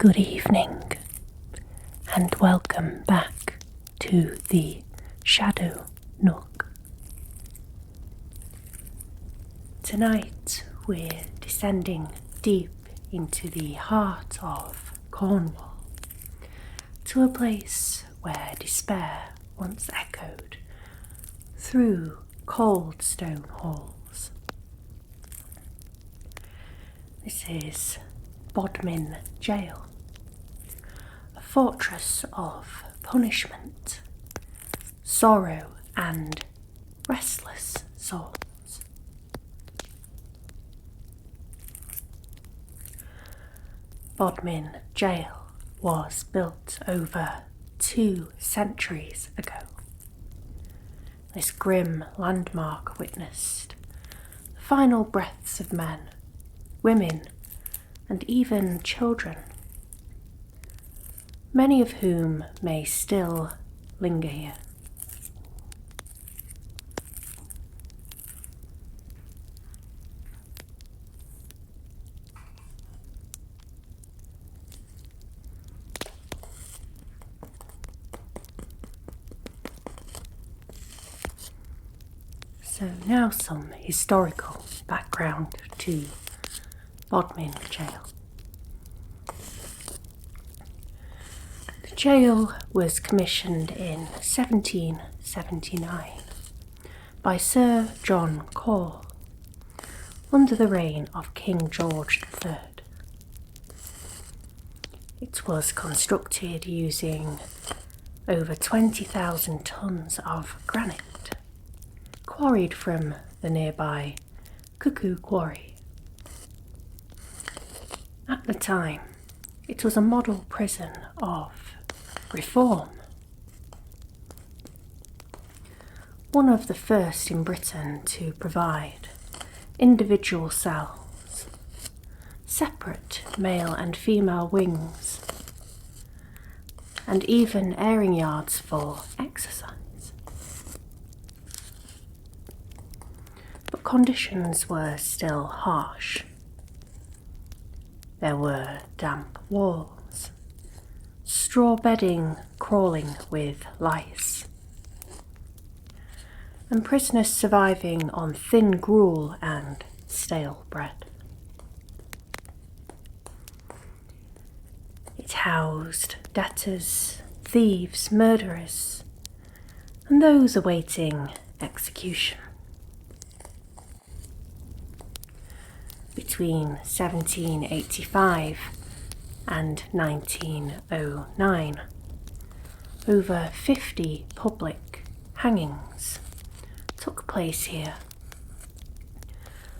Good evening, and welcome back to the Shadow Nook. Tonight we're descending deep into the heart of Cornwall, to a place where despair once echoed through cold stone halls. This is Bodmin Jail, a fortress of punishment, sorrow and restless souls. Bodmin Jail was built over 2 centuries ago. This grim landmark witnessed the final breaths of men, women, and even children, many of whom may still linger here. So now some historical background to Bodmin Jail. The jail was commissioned in 1779 by Sir John Cornwall under the reign of King George III. It was constructed using over 20,000 tons of granite, quarried from the nearby Cuckoo Quarry. At the time, it was a model prison of reform, one of the first in Britain to provide individual cells, separate male and female wings, and even airing yards for exercise. But conditions were still harsh. There were damp walls, straw bedding crawling with lice, and prisoners surviving on thin gruel and stale bread. It housed debtors, thieves, murderers, and those awaiting execution. Between 1785 and 1909, over 50 public hangings took place here,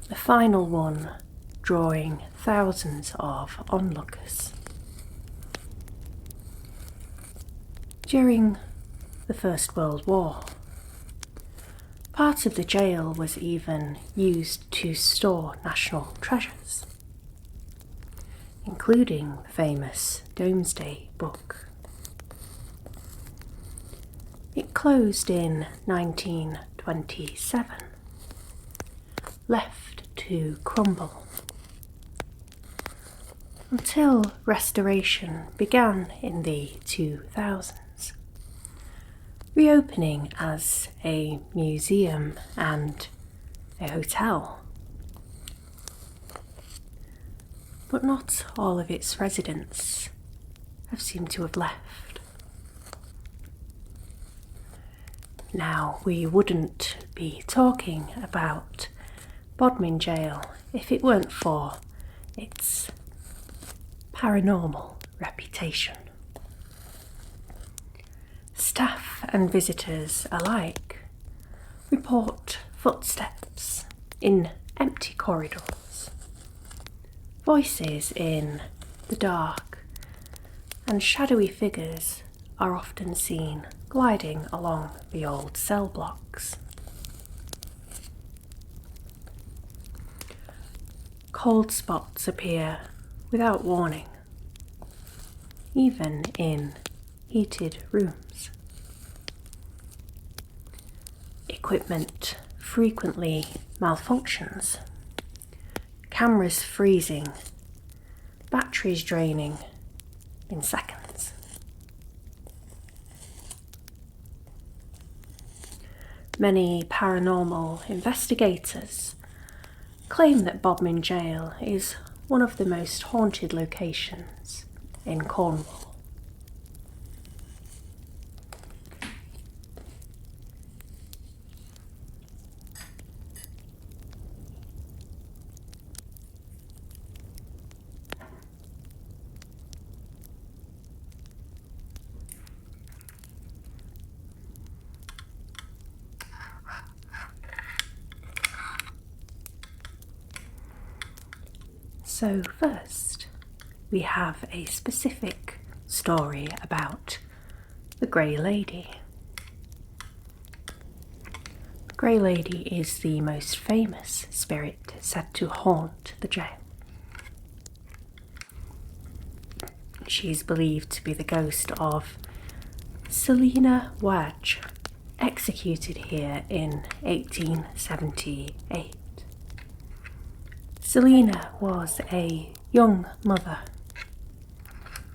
the final one drawing thousands of onlookers. During the First World War, part of the jail was even used to store national treasures, including the famous Domesday Book. It closed in 1927, left to crumble, until restoration began in the 2000s. Reopening as a museum and a hotel. But not all of its residents have seemed to have left. Now, we wouldn't be talking about Bodmin Jail if it weren't for its paranormal reputation. Staff and visitors alike report footsteps in empty corridors, voices in the dark, and shadowy figures are often seen gliding along the old cell blocks. Cold spots appear without warning, even in heated rooms. Equipment frequently malfunctions, cameras freezing, batteries draining, in seconds. Many paranormal investigators claim that Bodmin Jail is one of the most haunted locations in Cornwall. So first, we have a specific story about the Grey Lady. The Grey Lady is the most famous spirit said to haunt the jail. She is believed to be the ghost of Selina Wedge, executed here in 1878. Selina was a young mother,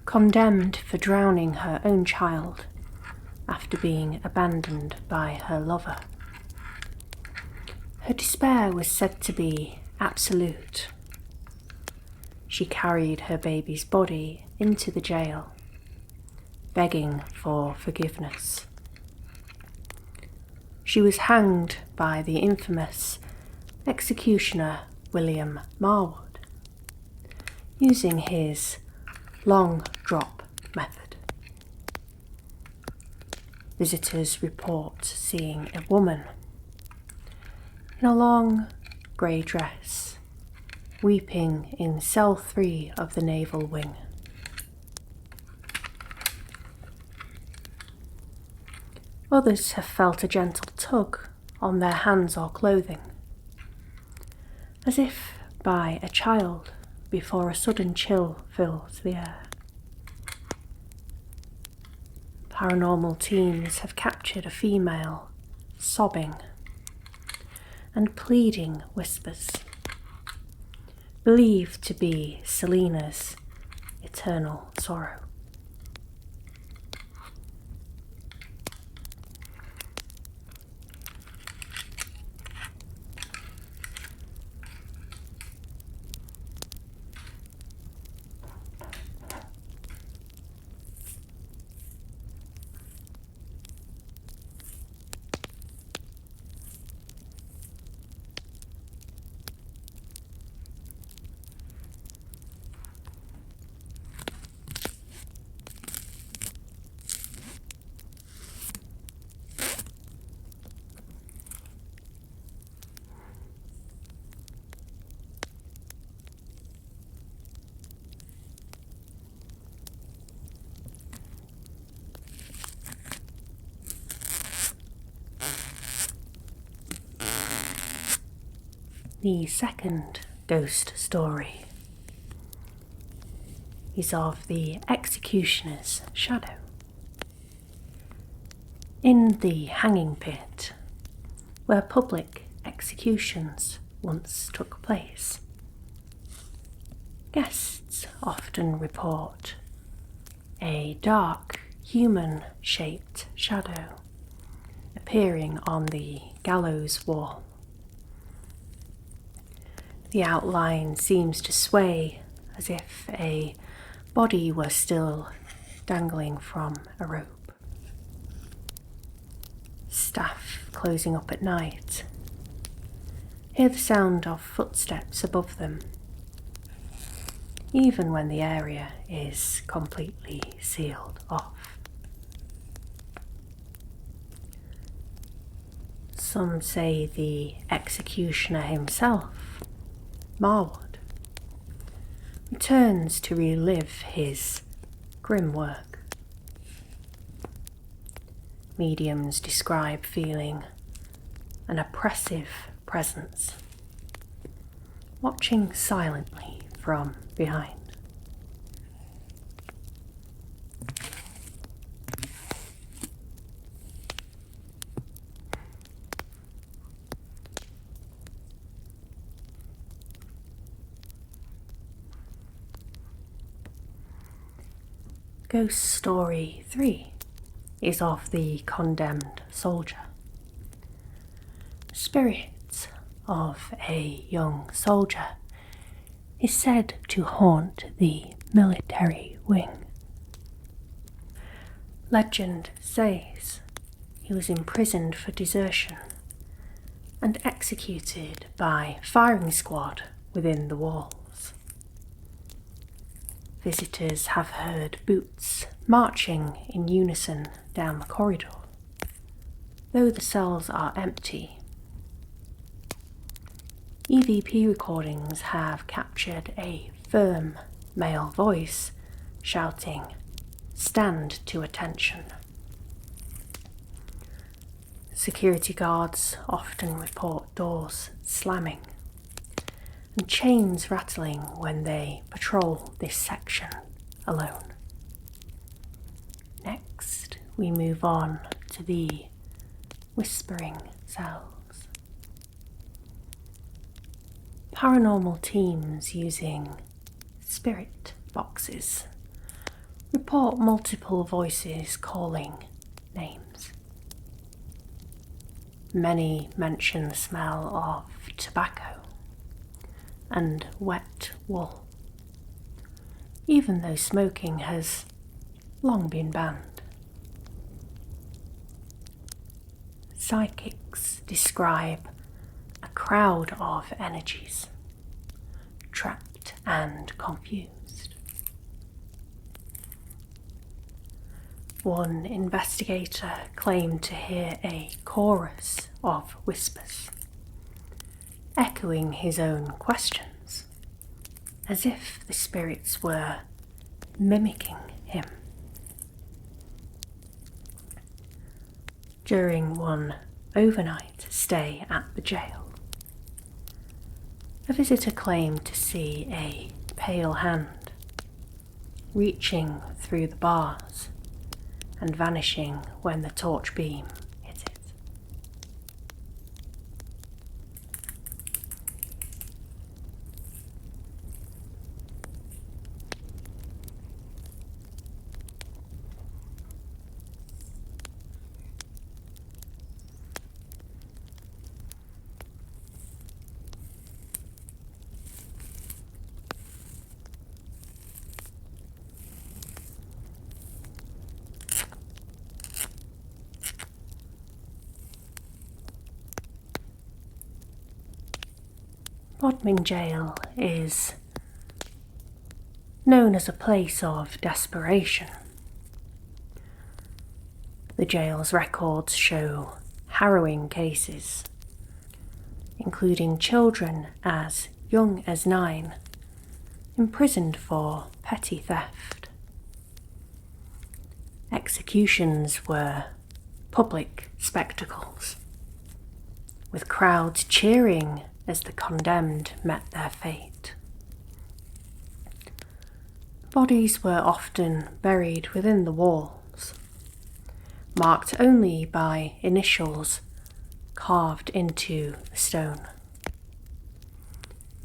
condemned for drowning her own child after being abandoned by her lover. Her despair was said to be absolute. She carried her baby's body into the jail, begging for forgiveness. She was hanged by the infamous executioner William Marwood, using his long drop method. Visitors report seeing a woman in a long grey dress, weeping in cell 3 of the naval wing. Others have felt a gentle tug on their hands or clothing, as if by a child before a sudden chill fills the air. Paranormal teams have captured a female sobbing and pleading whispers, believed to be Selina's eternal sorrow. The second ghost story is of the executioner's shadow. In the hanging pit, where public executions once took place, guests often report a dark, human-shaped shadow appearing on the gallows wall. The outline seems to sway as if a body were still dangling from a rope. Staff closing up at night hear the sound of footsteps above them, even when the area is completely sealed off. Some say the executioner himself, Marwood, returns to relive his grim work. Mediums describe feeling an oppressive presence, watching silently from behind. Ghost Story 3 is of the condemned soldier. The spirit of a young soldier is said to haunt the military wing. Legend says he was imprisoned for desertion and executed by firing squad within the walls. Visitors have heard boots marching in unison down the corridor, though the cells are empty. EVP recordings have captured a firm male voice shouting, "Stand to attention." Security guards often report doors slamming and chains rattling when they patrol this section alone. Next, we move on to the whispering cells. Paranormal teams using spirit boxes report multiple voices calling names. Many mention the smell of tobacco and wet wool, even though smoking has long been banned. Psychics describe a crowd of energies, trapped and confused. One investigator claimed to hear a chorus of whispers, echoing his own questions, as if the spirits were mimicking him. During one overnight stay at the jail, a visitor claimed to see a pale hand reaching through the bars and vanishing when the torch beam hit it. Bodmin Jail is known as a place of desperation. The jail's records show harrowing cases, including children as young as 9, imprisoned for petty theft. Executions were public spectacles, with crowds cheering as the condemned met their fate. Bodies were often buried within the walls, marked only by initials carved into the stone.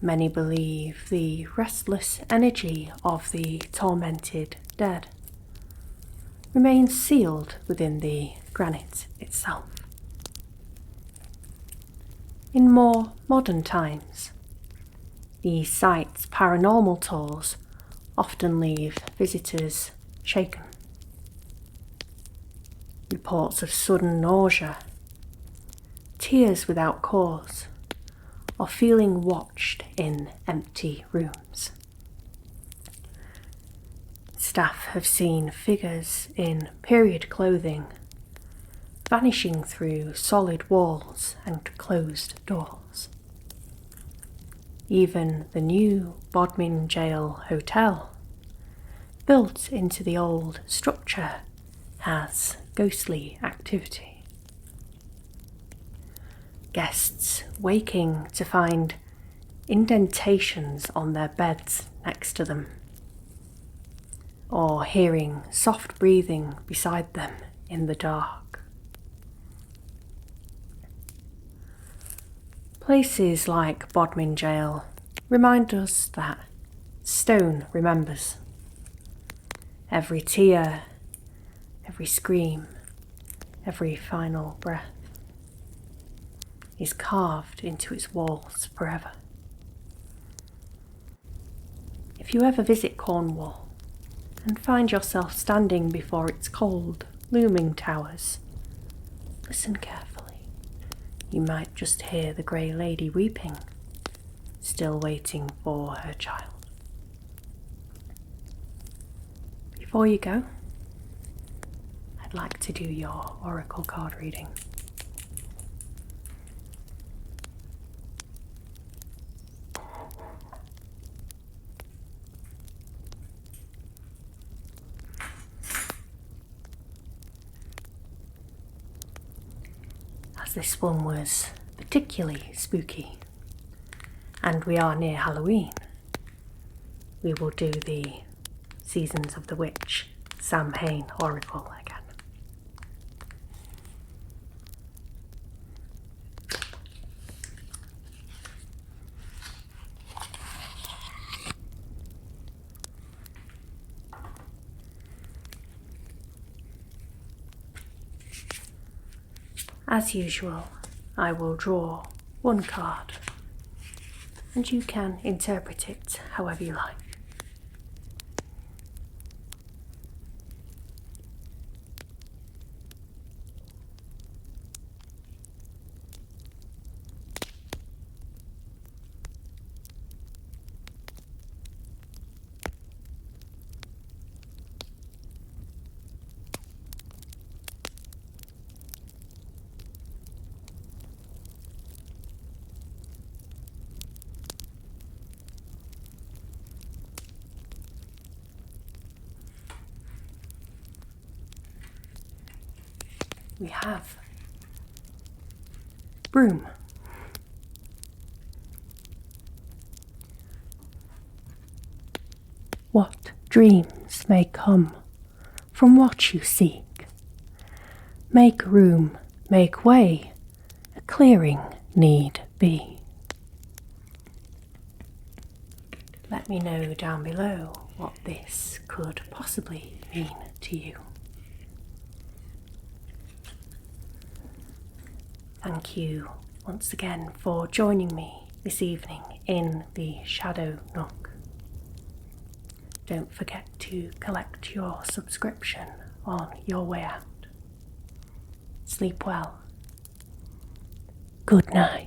Many believe the restless energy of the tormented dead remains sealed within the granite itself. In more modern times, the site's paranormal tours often leave visitors shaken. Reports of sudden nausea, tears without cause, or feeling watched in empty rooms. Staff have seen figures in period clothing vanishing through solid walls and closed doors. Even the new Bodmin Jail Hotel, built into the old structure, has ghostly activity. Guests waking to find indentations on their beds next to them, or hearing soft breathing beside them in the dark. Places like Bodmin Jail remind us that stone remembers. Every tear, every scream, every final breath is carved into its walls forever. If you ever visit Cornwall and find yourself standing before its cold, looming towers, listen carefully. You might just hear the grey lady weeping, still waiting for her child. Before you go, I'd like to do your oracle card reading. As this one was particularly spooky, and we are near Halloween, we will do the Seasons of the Witch Samhain Oracle again. As usual, I will draw one card, and you can interpret it however you like. We have broom. What dreams may come from what you seek? Make room, make way, a clearing need be. Let me know down below what this could possibly mean to you. Thank you once again for joining me this evening in the Shadow Nook. Don't forget to collect your subscription on your way out. Sleep well. Good night.